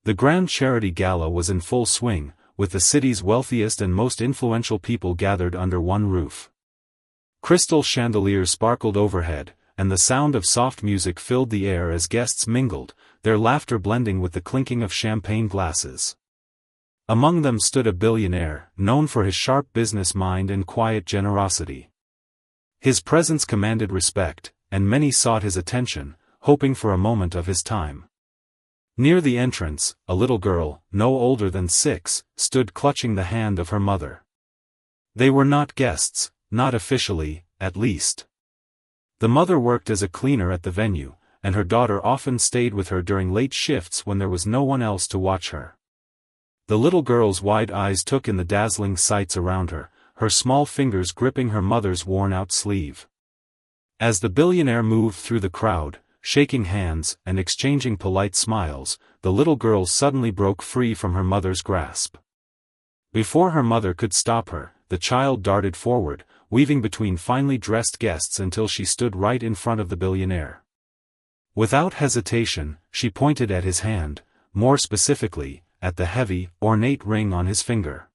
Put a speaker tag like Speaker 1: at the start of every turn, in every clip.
Speaker 1: The grand charity gala was in full swing, with the city's wealthiest and most influential people gathered under one roof. Crystal chandeliers sparkled overhead, and the sound of soft music filled the air as guests mingled, their laughter blending with the clinking of champagne glasses. Among them stood a billionaire, known for his sharp business mind and quiet generosity. His presence commanded respect, and many sought his attention, hoping for a moment of his time. Near the entrance, a little girl, no older than 6, stood clutching the hand of her mother. They were not guests, not officially, at least. The mother worked as a cleaner at the venue, and her daughter often stayed with her during late shifts when there was no one else to watch her. The little girl's wide eyes took in the dazzling sights around her, her small fingers gripping her mother's worn-out sleeve. As the billionaire moved through the crowd, shaking hands and exchanging polite smiles, the little girl suddenly broke free from her mother's grasp. Before her mother could stop her, the child darted forward, weaving between finely dressed guests until she stood right in front of the billionaire. Without hesitation, she pointed at his hand, more specifically, at the heavy, ornate ring on his finger.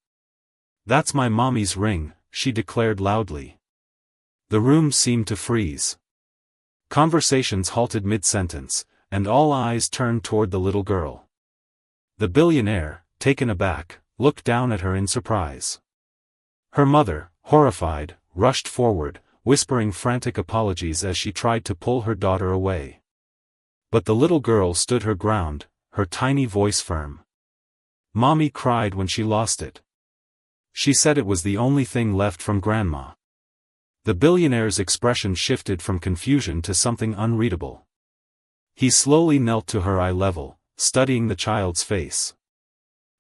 Speaker 1: "That's my mommy's ring," she declared loudly. The room seemed to freeze. Conversations halted mid-sentence, and all eyes turned toward the little girl. The billionaire, taken aback, looked down at her in surprise. Her mother, horrified, rushed forward, whispering frantic apologies as she tried to pull her daughter away. But the little girl stood her ground, her tiny voice firm. "Mommy cried when she lost it. She said it was the only thing left from Grandma." The billionaire's expression shifted from confusion to something unreadable. He slowly knelt to her eye level, studying the child's face.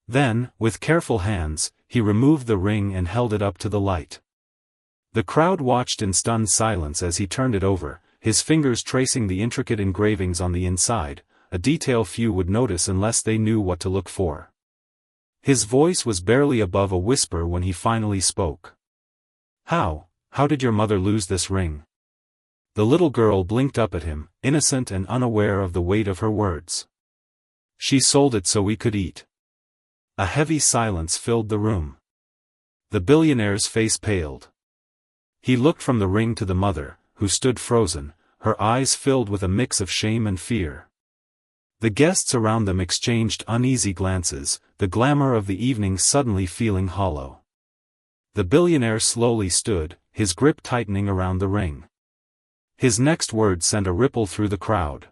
Speaker 1: Then, with careful hands, he removed the ring and held it up to the light. The crowd watched in stunned silence as he turned it over, his fingers tracing the intricate engravings on the inside, a detail few would notice unless they knew what to look for. His voice was barely above a whisper when he finally spoke. How did your mother lose this ring?" The little girl blinked up at him, innocent and unaware of the weight of her words. "She sold it so we could eat." A heavy silence filled the room. The billionaire's face paled. He looked from the ring to the mother, who stood frozen, her eyes filled with a mix of shame and fear. The guests around them exchanged uneasy glances, the glamour of the evening suddenly feeling hollow. The billionaire slowly stood, his grip tightening around the ring. His next words sent a ripple through the crowd.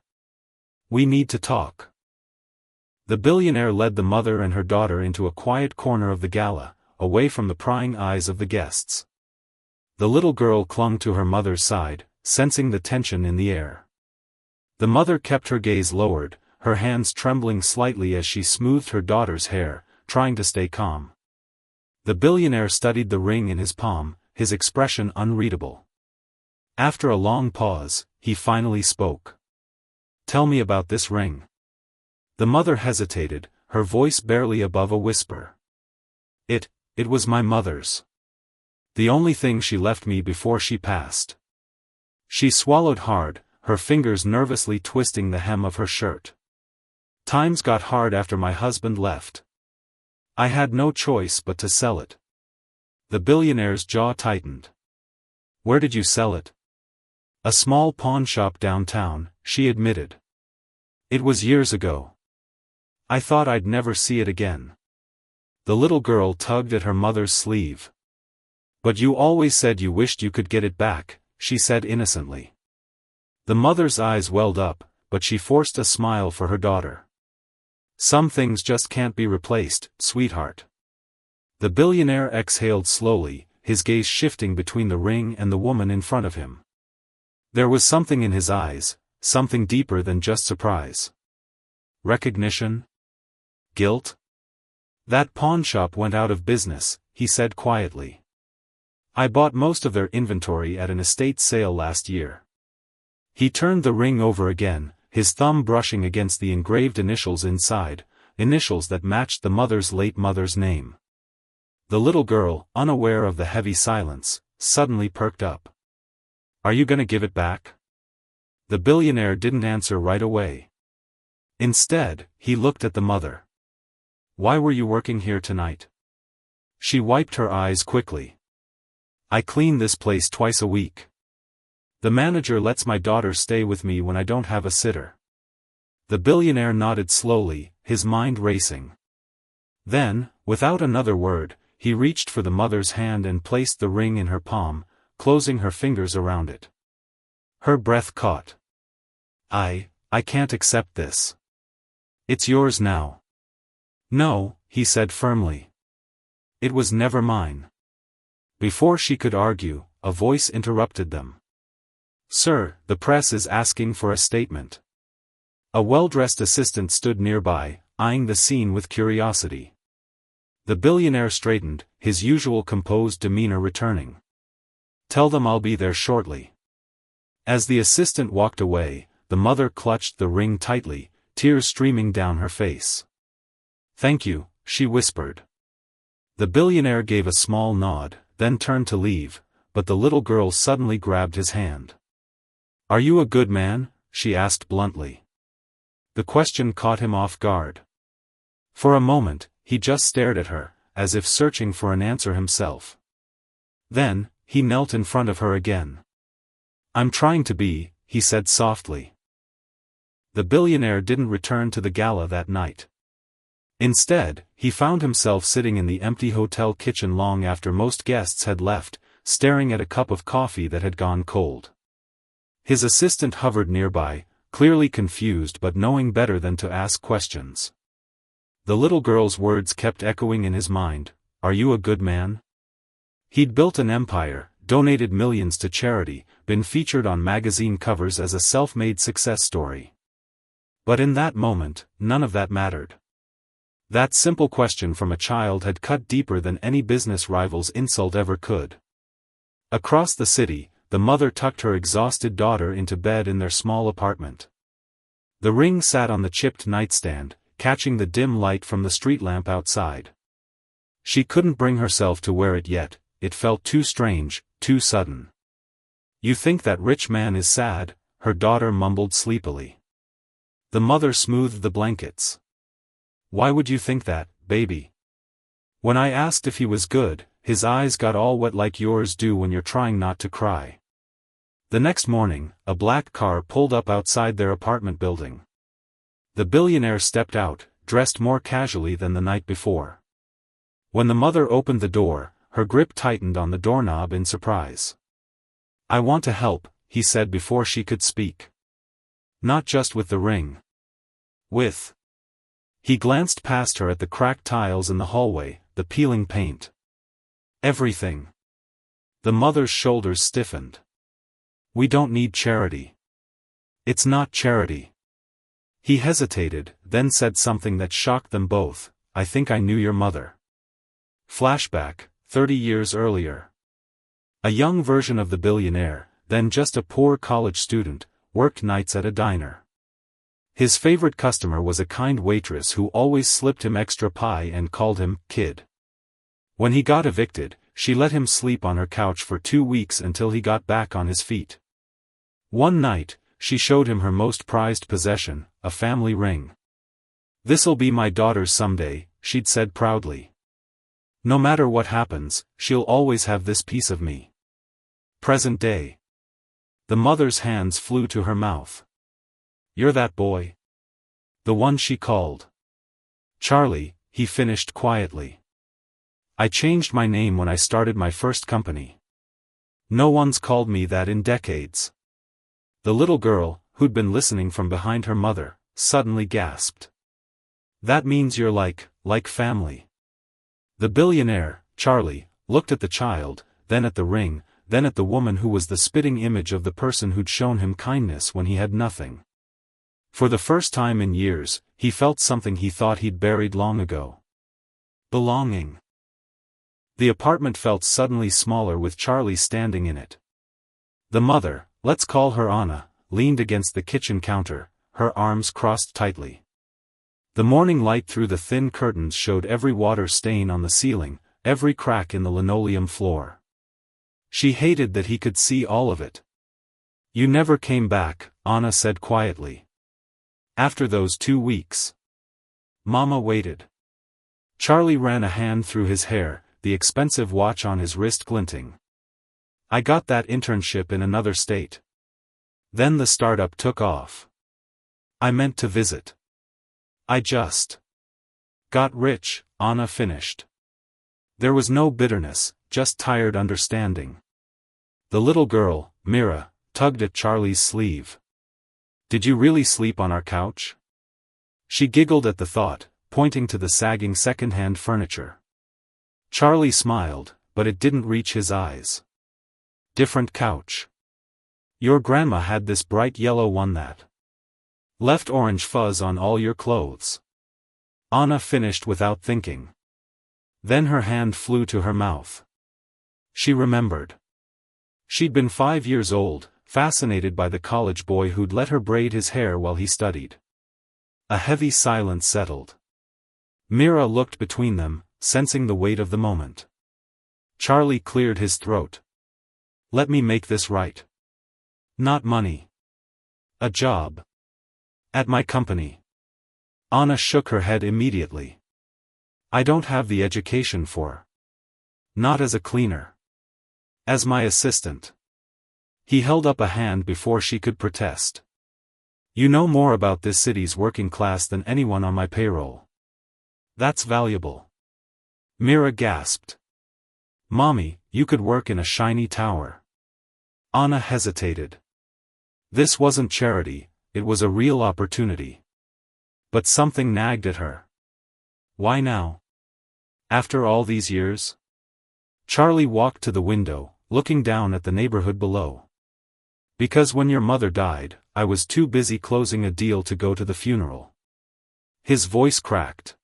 Speaker 1: "We need to talk." The billionaire led the mother and her daughter into a quiet corner of the gala, away from the prying eyes of the guests. The little girl clung to her mother's side, sensing the tension in the air. The mother kept her gaze lowered, her hands trembling slightly as she smoothed her daughter's hair, trying to stay calm. The billionaire studied the ring in his palm, his expression unreadable. After a long pause, he finally spoke. "Tell me about this ring." The mother hesitated, her voice barely above a whisper. It was my mother's. The only thing she left me before she passed." She swallowed hard, her fingers nervously twisting the hem of her shirt. "Times got hard after my husband left. I had no choice but to sell it." The billionaire's jaw tightened. "Where did you sell it?" "A small pawn shop downtown," she admitted. "It was years ago. I thought I'd never see it again." The little girl tugged at her mother's sleeve. "But you always said you wished you could get it back," she said innocently. The mother's eyes welled up, but she forced a smile for her daughter. "Some things just can't be replaced, sweetheart." The billionaire exhaled slowly, his gaze shifting between the ring and the woman in front of him. There was something in his eyes, something deeper than just surprise. Recognition? Guilt? "That pawn shop went out of business," he said quietly. "I bought most of their inventory at an estate sale last year." He turned the ring over again, his thumb brushing against the engraved initials inside, initials that matched the late mother's name. The little girl, unaware of the heavy silence, suddenly perked up. "Are you gonna give it back?" The billionaire didn't answer right away. Instead, he looked at the mother. Why were you working here tonight? She wiped her eyes quickly. I clean this place twice a week. The manager lets my daughter stay with me when I don't have a sitter. The billionaire nodded slowly, his mind racing. Then, without another word, he reached for the mother's hand and placed the ring in her palm, closing her fingers around it. Her breath caught. I can't accept this. It's yours now. No, he said firmly. It was never mine. Before she could argue, a voice interrupted them. Sir, the press is asking for a statement. A well-dressed assistant stood nearby, eyeing the scene with curiosity. The billionaire straightened, his usual composed demeanor returning. Tell them I'll be there shortly. As the assistant walked away, the mother clutched the ring tightly, tears streaming down her face. Thank you, she whispered. The billionaire gave a small nod, then turned to leave, but the little girl suddenly grabbed his hand. Are you a good man? She asked bluntly. The question caught him off guard. For a moment, he just stared at her, as if searching for an answer himself. Then, he knelt in front of her again. I'm trying to be, he said softly. The billionaire didn't return to the gala that night. Instead, he found himself sitting in the empty hotel kitchen long after most guests had left, staring at a cup of coffee that had gone cold. His assistant hovered nearby, clearly confused but knowing better than to ask questions. The little girl's words kept echoing in his mind, Are you a good man? He'd built an empire, donated millions to charity, been featured on magazine covers as a self-made success story. But in that moment, none of that mattered. That simple question from a child had cut deeper than any business rival's insult ever could. Across the city, the mother tucked her exhausted daughter into bed in their small apartment. The ring sat on the chipped nightstand, catching the dim light from the street lamp outside. She couldn't bring herself to wear it yet, it felt too strange, too sudden. You think that rich man is sad, her daughter mumbled sleepily. The mother smoothed the blankets. Why would you think that, baby? When I asked if he was good, his eyes got all wet like yours do when you're trying not to cry. The next morning, a black car pulled up outside their apartment building. The billionaire stepped out, dressed more casually than the night before. When the mother opened the door, her grip tightened on the doorknob in surprise. I want to help, he said before she could speak. Not just with the ring. With. He glanced past her at the cracked tiles in the hallway, the peeling paint. Everything. The mother's shoulders stiffened. We don't need charity. It's not charity. He hesitated, then said something that shocked them both, I think I knew your mother. Flashback, 30 years earlier. A young version of the billionaire, then just a poor college student, worked nights at a diner. His favorite customer was a kind waitress who always slipped him extra pie and called him kid. When he got evicted, she let him sleep on her couch for 2 weeks until he got back on his feet. One night, she showed him her most prized possession, a family ring. This'll be my daughter's someday, she'd said proudly. No matter what happens, she'll always have this piece of me. Present day. The mother's hands flew to her mouth. You're that boy. The one she called. Charlie, he finished quietly. I changed my name when I started my first company. No one's called me that in decades. The little girl, who'd been listening from behind her mother, suddenly gasped. That means you're like family. The billionaire, Charlie, looked at the child, then at the ring, then at the woman who was the spitting image of the person who'd shown him kindness when he had nothing. For the first time in years, he felt something he thought he'd buried long ago. Belonging. The apartment felt suddenly smaller with Charlie standing in it. The mother, let's call her Anna, leaned against the kitchen counter, her arms crossed tightly. The morning light through the thin curtains showed every water stain on the ceiling, every crack in the linoleum floor. She hated that he could see all of it. You never came back, Anna said quietly. After those 2 weeks. Mama waited. Charlie ran a hand through his hair, the expensive watch on his wrist glinting. I got that internship in another state. Then the startup took off. I meant to visit. I just got rich, Anna finished. There was no bitterness, just tired understanding. The little girl, Mira, tugged at Charlie's sleeve. Did you really sleep on our couch? She giggled at the thought, pointing to the sagging second-hand furniture. Charlie smiled, but it didn't reach his eyes. Different couch. Your grandma had this bright yellow one that left orange fuzz on all your clothes. Anna finished without thinking. Then her hand flew to her mouth. She remembered. She'd been 5 years old, fascinated by the college boy who'd let her braid his hair while he studied. A heavy silence settled. Mira looked between them, sensing the weight of the moment. Charlie cleared his throat. Let me make this right. Not money. A job. At my company. Anna shook her head immediately. I don't have the education for. Not as a cleaner. As my assistant. He held up a hand before she could protest. You know more about this city's working class than anyone on my payroll. That's valuable. Mira gasped. Mommy, you could work in a shiny tower. Anna hesitated. This wasn't charity, it was a real opportunity. But something nagged at her. Why now? After all these years? Charlie walked to the window, looking down at the neighborhood below. Because when your mother died, I was too busy closing a deal to go to the funeral. His voice cracked.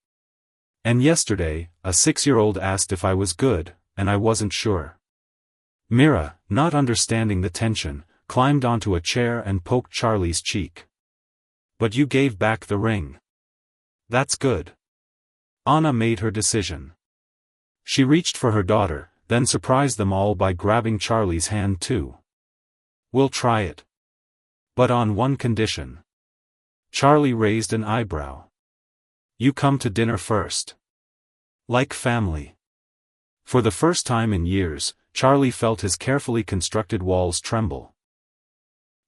Speaker 1: And yesterday, a 6-year-old asked if I was good, and I wasn't sure. Mira, not understanding the tension, climbed onto a chair and poked Charlie's cheek. But you gave back the ring. That's good. Anna made her decision. She reached for her daughter, then surprised them all by grabbing Charlie's hand too. We'll try it. But on one condition. Charlie raised an eyebrow. You come to dinner first. Like family. For the first time in years, Charlie felt his carefully constructed walls tremble.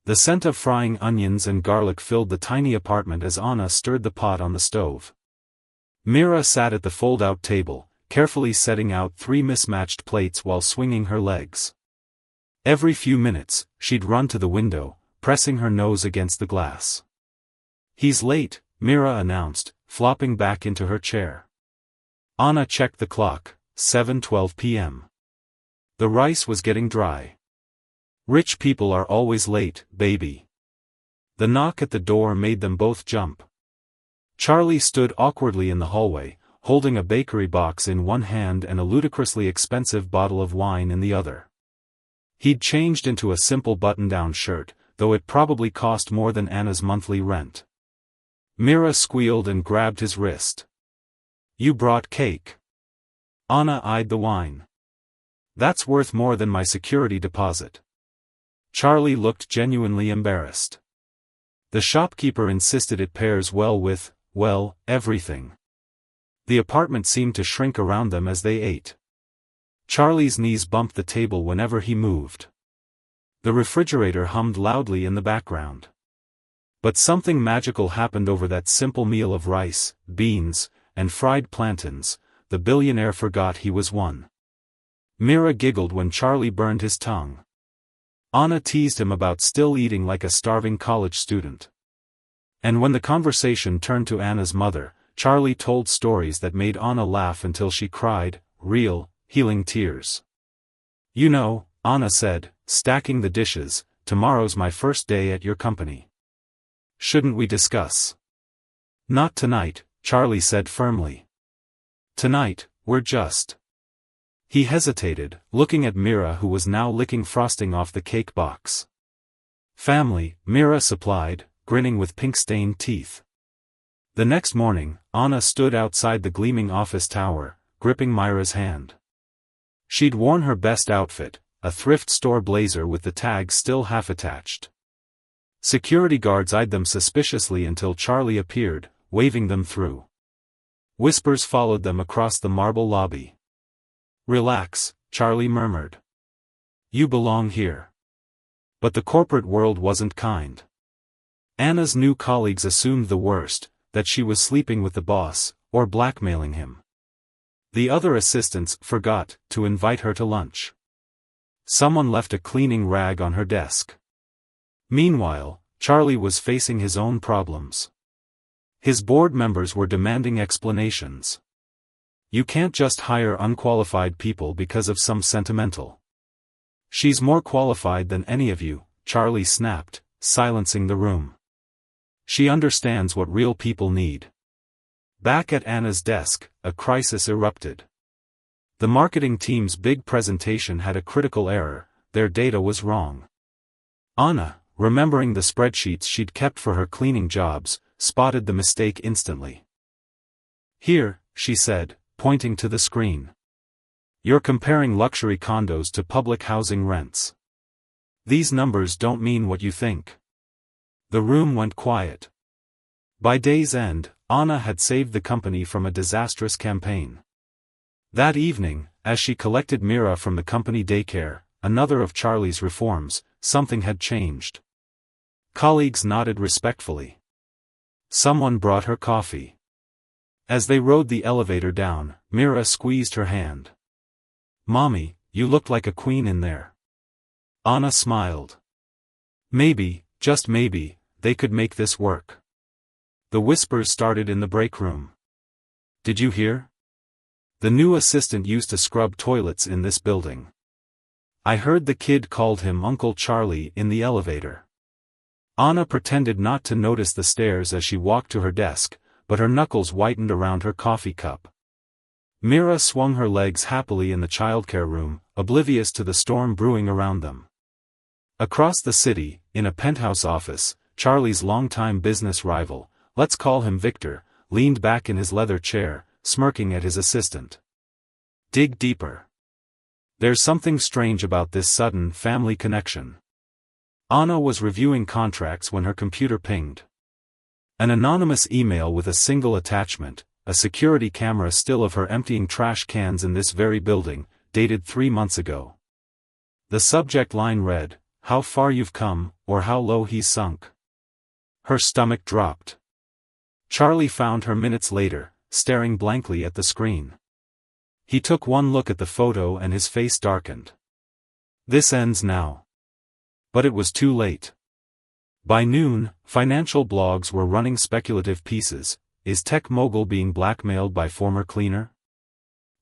Speaker 1: The scent of frying onions and garlic filled the tiny apartment as Anna stirred the pot on the stove. Mira sat at the fold-out table, carefully setting out 3 mismatched plates while swinging her legs. Every few minutes, she'd run to the window, pressing her nose against the glass. He's late, Mira announced, flopping back into her chair. Anna checked the clock, 7:12 p.m. The rice was getting dry. Rich people are always late, baby. The knock at the door made them both jump. Charlie stood awkwardly in the hallway, holding a bakery box in one hand and a ludicrously expensive bottle of wine in the other. He'd changed into a simple button-down shirt, though it probably cost more than Anna's monthly rent. Mira squealed and grabbed his wrist. You brought cake. Anna eyed the wine. That's worth more than my security deposit. Charlie looked genuinely embarrassed. The shopkeeper insisted it pairs well with, well, everything. The apartment seemed to shrink around them as they ate. Charlie's knees bumped the table whenever he moved. The refrigerator hummed loudly in the background. But something magical happened over that simple meal of rice, beans, and fried plantains. The billionaire forgot he was one. Mira giggled when Charlie burned his tongue. Anna teased him about still eating like a starving college student. And when the conversation turned to Anna's mother, Charlie told stories that made Anna laugh until she cried, real, healing tears. You know, Anna said, stacking the dishes, tomorrow's my first day at your company. Shouldn't we discuss? Not tonight, Charlie said firmly. Tonight, we're just. He hesitated, looking at Mira who was now licking frosting off the cake box. Family, Mira supplied, grinning with pink-stained teeth. The next morning, Anna stood outside the gleaming office tower, gripping Myra's hand. She'd worn her best outfit, a thrift store blazer with the tag still half attached. Security guards eyed them suspiciously until Charlie appeared, waving them through. Whispers followed them across the marble lobby. "Relax," Charlie murmured. "You belong here." But the corporate world wasn't kind. Anna's new colleagues assumed the worst, that she was sleeping with the boss, or blackmailing him. The other assistants forgot to invite her to lunch. Someone left a cleaning rag on her desk. Meanwhile, Charlie was facing his own problems. His board members were demanding explanations. "You can't just hire unqualified people because of some sentimental." "She's more qualified than any of you," Charlie snapped, silencing the room. "She understands what real people need." Back at Anna's desk, a crisis erupted. The marketing team's big presentation had a critical error. Their data was wrong. Anna, remembering the spreadsheets she'd kept for her cleaning jobs, spotted the mistake instantly. "Here," she said, pointing to the screen. "You're comparing luxury condos to public housing rents. These numbers don't mean what you think." The room went quiet. By day's end, Anna had saved the company from a disastrous campaign. That evening, as she collected Mira from the company daycare, another of Charlie's reforms, something had changed. Colleagues nodded respectfully. Someone brought her coffee. As they rode the elevator down, Mira squeezed her hand. "Mommy, you looked like a queen in there." Anna smiled. Maybe, just maybe, they could make this work. The whispers started in the break room. "Did you hear? The new assistant used to scrub toilets in this building. I heard the kid called him Uncle Charlie in the elevator." Anna pretended not to notice the stares as she walked to her desk, but her knuckles whitened around her coffee cup. Mira swung her legs happily in the childcare room, oblivious to the storm brewing around them. Across the city, in a penthouse office, Charlie's longtime business rival, let's call him Victor, leaned back in his leather chair, smirking at his assistant. "Dig deeper. There's something strange about this sudden family connection." Anna was reviewing contracts when her computer pinged. An anonymous email with a single attachment, a security camera still of her emptying trash cans in this very building, dated 3 months ago. The subject line read, "How far you've come, or how low he's sunk." Her stomach dropped. Charlie found her minutes later, staring blankly at the screen. He took one look at the photo and his face darkened. "This ends now." But it was too late. By noon, financial blogs were running speculative pieces. Is tech mogul being blackmailed by former cleaner?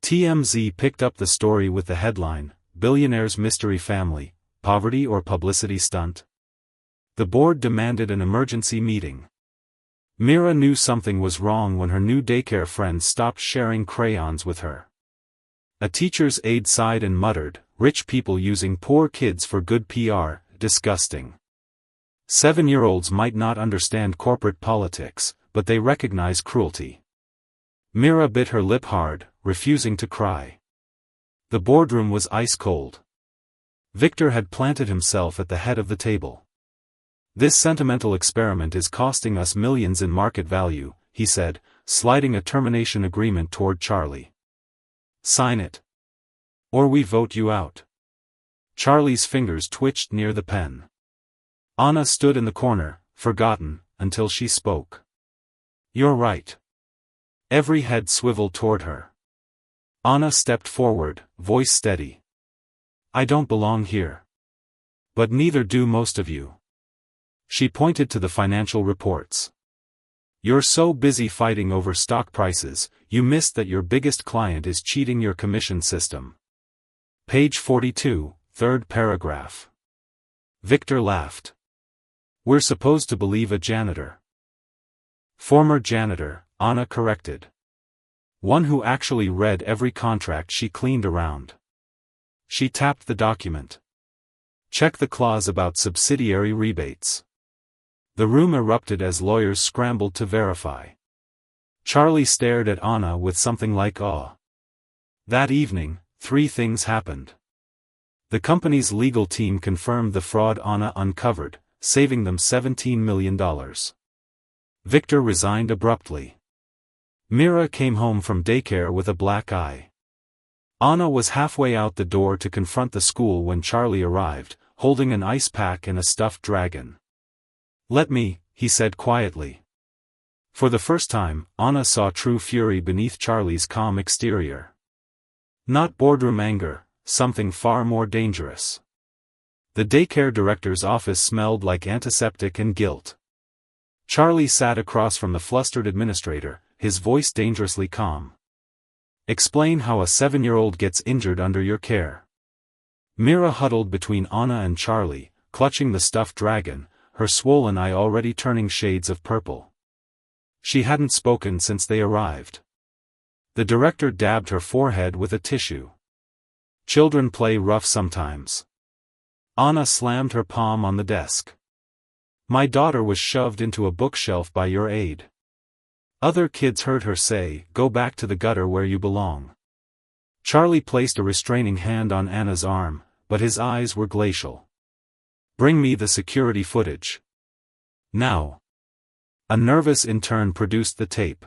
Speaker 1: TMZ picked up the story with the headline, "Billionaire's Mystery Family, Poverty or Publicity Stunt?" The board demanded an emergency meeting. Mira knew something was wrong when her new daycare friends stopped sharing crayons with her. A teacher's aide sighed and muttered, "Rich people using poor kids for good PR, disgusting." 7-year-olds might not understand corporate politics, but they recognize cruelty. Mira bit her lip hard, refusing to cry. The boardroom was ice cold. Victor had planted himself at the head of the table. "This sentimental experiment is costing us millions in market value," he said, sliding a termination agreement toward Charlie. "Sign it. Or we vote you out." Charlie's fingers twitched near the pen. Anna stood in the corner, forgotten, until she spoke. "You're right." Every head swiveled toward her. Anna stepped forward, voice steady. "I don't belong here. But neither do most of you." She pointed to the financial reports. "You're so busy fighting over stock prices, you missed that your biggest client is cheating your commission system." Page 42, third paragraph. Victor laughed. "We're supposed to believe a janitor." "Former janitor," Anna corrected. "One who actually read every contract she cleaned around." She tapped the document. "Check the clause about subsidiary rebates." The room erupted as lawyers scrambled to verify. Charlie stared at Anna with something like awe. That evening, 3 things happened. The company's legal team confirmed the fraud Anna uncovered, saving them $17 million. Victor resigned abruptly. Mira came home from daycare with a black eye. Anna was halfway out the door to confront the school when Charlie arrived, holding an ice pack and a stuffed dragon. "Let me," he said quietly. For the first time, Anna saw true fury beneath Charlie's calm exterior. Not boardroom anger, something far more dangerous. The daycare director's office smelled like antiseptic and guilt. Charlie sat across from the flustered administrator, his voice dangerously calm. "Explain how a 7-year-old gets injured under your care." Mira huddled between Anna and Charlie, clutching the stuffed dragon, her swollen eye already turning shades of purple. She hadn't spoken since they arrived. The director dabbed her forehead with a tissue. "Children play rough sometimes." Anna slammed her palm on the desk. "My daughter was shoved into a bookshelf by your aide." Other kids heard her say, "Go back to the gutter where you belong." Charlie placed a restraining hand on Anna's arm, but his eyes were glacial. "Bring me the security footage. Now." A nervous intern produced the tape.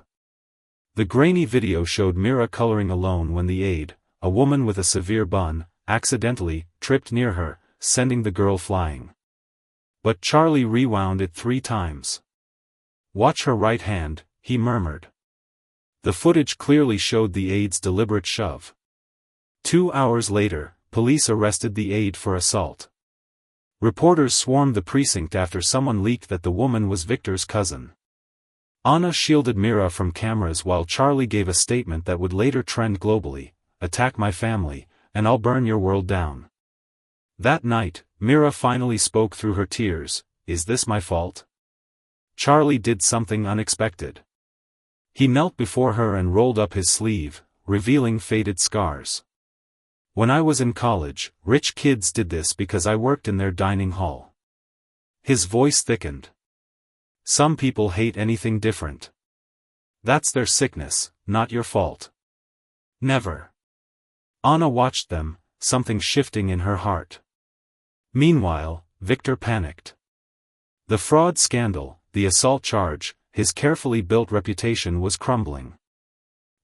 Speaker 1: The grainy video showed Mira coloring alone when the aide, a woman with a severe bun, accidentally tripped near her, sending the girl flying. But Charlie rewound it 3 times. "Watch her right hand," he murmured. The footage clearly showed the aide's deliberate shove. 2 hours later, police arrested the aide for assault. Reporters swarmed the precinct after someone leaked that the woman was Victor's cousin. Anna shielded Mira from cameras while Charlie gave a statement that would later trend globally: "Attack my family, and I'll burn your world down." That night, Mira finally spoke through her tears, "Is this my fault?" Charlie did something unexpected. He knelt before her and rolled up his sleeve, revealing faded scars. "When I was in college, rich kids did this because I worked in their dining hall." His voice thickened. "Some people hate anything different. That's their sickness, not your fault." "Never." Anna watched them, something shifting in her heart. Meanwhile, Victor panicked. The fraud scandal, the assault charge, his carefully built reputation was crumbling.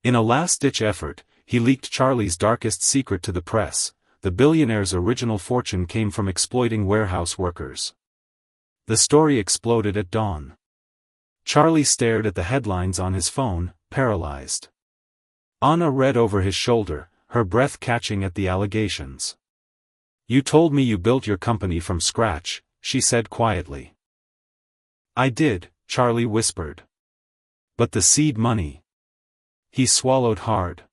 Speaker 1: In a last-ditch effort, he leaked Charlie's darkest secret to the press: the billionaire's original fortune came from exploiting warehouse workers. The story exploded at dawn. Charlie stared at the headlines on his phone, paralyzed. Anna read over his shoulder, her breath catching at the allegations. "You told me you built your company from scratch," she said quietly. "I did," Charlie whispered. "But the seed money." He swallowed hard.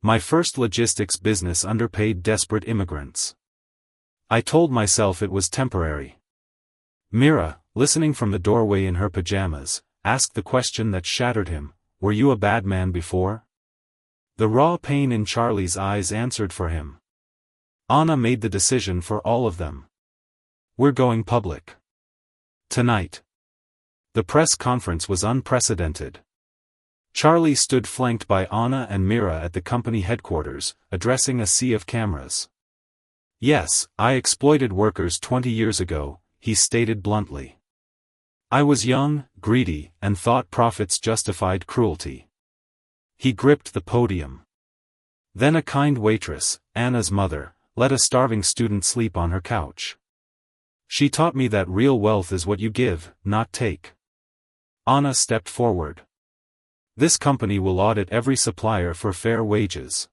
Speaker 1: "My first logistics business underpaid desperate immigrants. I told myself it was temporary." Mira, listening from the doorway in her pajamas, asked the question that shattered him: "Were you a bad man before?" The raw pain in Charlie's eyes answered for him. Anna made the decision for all of them. "We're going public. Tonight." The press conference was unprecedented. Charlie stood flanked by Anna and Mira at the company headquarters, addressing a sea of cameras. "Yes, I exploited workers 20 years ago," he stated bluntly. "I was young, greedy, and thought profits justified cruelty." He gripped the podium. Then a kind waitress, Anna's mother, let a starving student sleep on her couch. "She taught me that real wealth is what you give, not take." Anna stepped forward. "This company will audit every supplier for fair wages.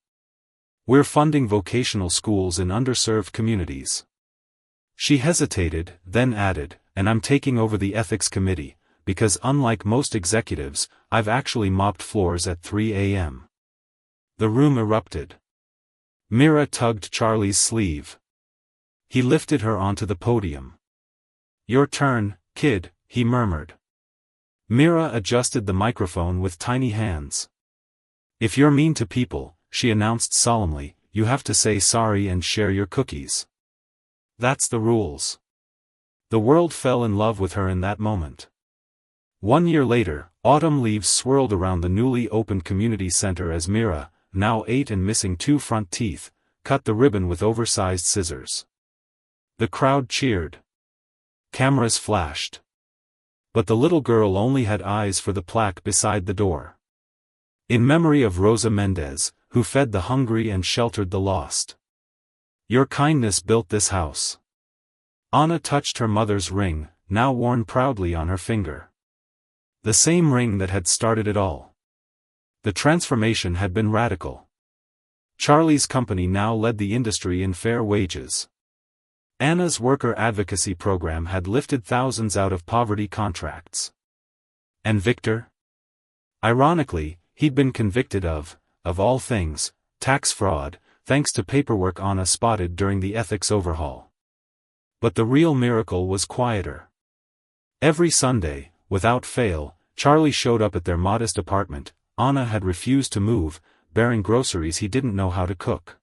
Speaker 1: We're funding vocational schools in underserved communities." She hesitated, then added, "And I'm taking over the ethics committee, because unlike most executives, I've actually mopped floors at 3 a.m. The room erupted. Mira tugged Charlie's sleeve. He lifted her onto the podium. "Your turn, kid," he murmured. Mira adjusted the microphone with tiny hands. "If you're mean to people," she announced solemnly, "you have to say sorry and share your cookies. That's the rules." The world fell in love with her in that moment. 1 year later, autumn leaves swirled around the newly opened community center as Mira, now 8 and missing 2 front teeth, cut the ribbon with oversized scissors. The crowd cheered. Cameras flashed. But the little girl only had eyes for the plaque beside the door. In memory of Rosa Mendez, who fed the hungry and sheltered the lost. Your kindness built this house. Anna touched her mother's ring, now worn proudly on her finger. The same ring that had started it all. The transformation had been radical. Charlie's company now led the industry in fair wages. Anna's worker advocacy program had lifted thousands out of poverty contracts. And Victor? Ironically, he'd been convicted of all things, tax fraud, thanks to paperwork Anna spotted during the ethics overhaul. But the real miracle was quieter. Every Sunday, without fail, Charlie showed up at their modest apartment. Anna had refused to move, bearing groceries he didn't know how to cook.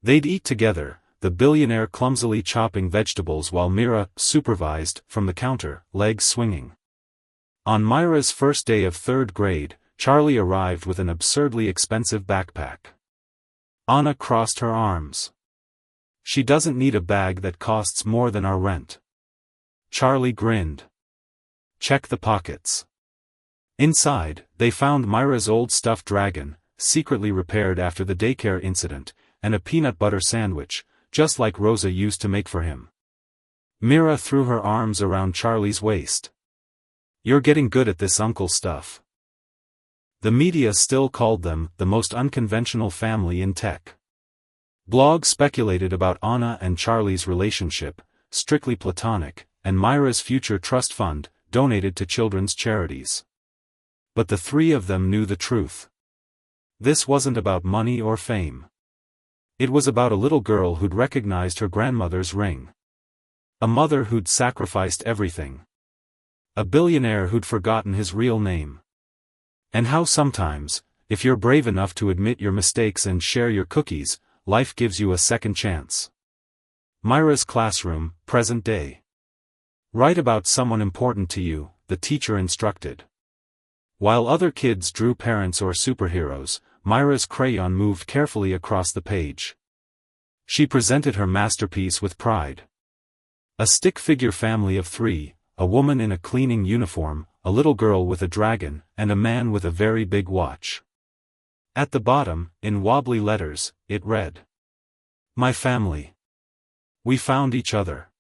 Speaker 1: They'd eat together, the billionaire clumsily chopping vegetables while Mira supervised from the counter, legs swinging. On Myra's first day of third grade, Charlie arrived with an absurdly expensive backpack. Anna crossed her arms. She doesn't need a bag that costs more than our rent. Charlie grinned. Check the pockets. Inside, they found Myra's old stuffed dragon, secretly repaired after the daycare incident, and a peanut butter sandwich, just like Rosa used to make for him. Mira threw her arms around Charlie's waist. You're getting good at this uncle stuff. The media still called them the most unconventional family in tech. Blogs speculated about Anna and Charlie's relationship, strictly platonic, and Myra's future trust fund, donated to children's charities. But the three of them knew the truth. This wasn't about money or fame. It was about a little girl who'd recognized her grandmother's ring. A mother who'd sacrificed everything. A billionaire who'd forgotten his real name. And how sometimes, if you're brave enough to admit your mistakes and share your cookies, life gives you a second chance. Myra's classroom, present day. Write about someone important to you, the teacher instructed. While other kids drew parents or superheroes, Myra's crayon moved carefully across the page. She presented her masterpiece with pride. A stick-figure family of three, a woman in a cleaning uniform, a little girl with a dragon, and a man with a very big watch. At the bottom, in wobbly letters, it read, "My family. We found each other."